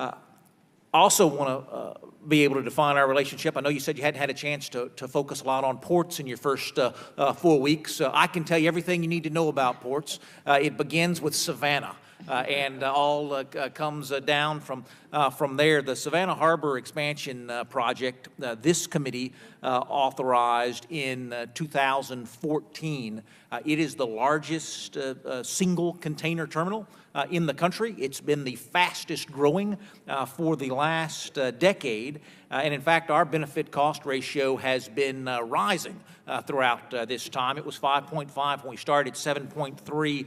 I also want to be able to define our relationship. I know you said you hadn't had a chance to focus a lot on ports in your first 4 weeks. I can tell you everything you need to know about ports. It begins with Savannah. And all comes down from there. The Savannah Harbor Expansion Project, this committee authorized in 2014. It is the largest single container terminal in the country. It's been the fastest growing for the last decade. And in fact, our benefit cost ratio has been rising throughout this time. It was 5.5 when we started, 7.3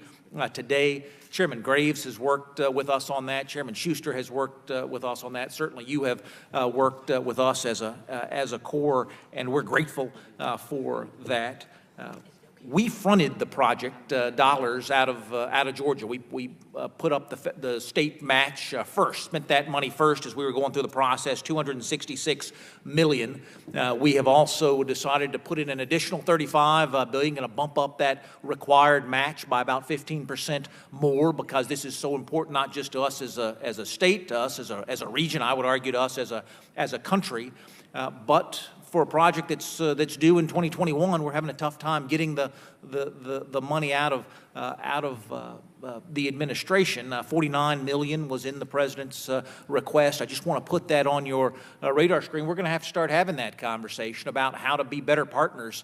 today. Chairman Graves has worked with us on that. Chairman Schuster has worked with us on that. Certainly you have worked with us as a core, and we're grateful for that. We fronted the project dollars out of Georgia. We put up the state match first, spent that money first as we were going through the process, $266 million. We have also decided to put in an additional $35 billion, going to bump up that required match by about 15% more, because this is so important, not just to us as a state, to us as a region, I would argue to us as a country, but for a project that's due in 2021, we're having a tough time getting the money out of the administration. $49 million was in the president's request. I just want to put that on your radar screen. We're going to have to start having that conversation about how to be better partners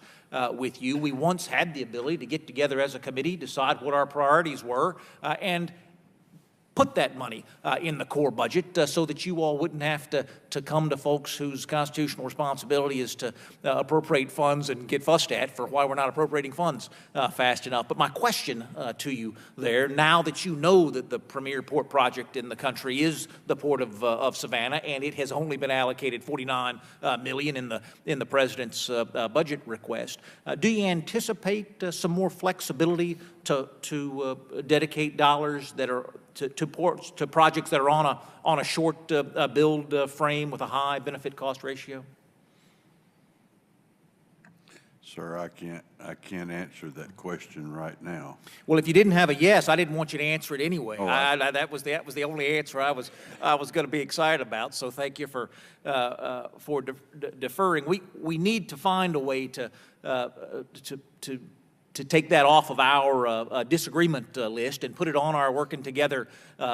with you. We once had the ability to get together as a committee, decide what our priorities were, and put that money in the core budget so that you all wouldn't have to come to folks whose constitutional responsibility is to appropriate funds and get fussed at for why we're not appropriating funds fast enough. But my question to you there, now that you know that the premier port project in the country is the Port of Savannah, and it has only been allocated $49 million in the president's budget request, do you anticipate some more flexibility to dedicate dollars that are to projects that are on a short build frame with a high benefit cost ratio? Sir, I can't answer that question right now. Well, if you didn't have a yes, I didn't want you to answer it anyway. Oh, that was the only answer I was going to be excited about. So thank you for deferring. We need to find a way to take that off of our disagreement list and put it on our working together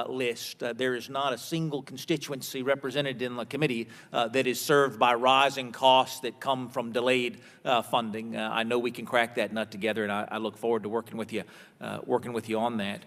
list. There is not a single constituency represented in the committee that is served by rising costs that come from delayed funding. I know we can crack that nut together, and I look forward to working with you on that.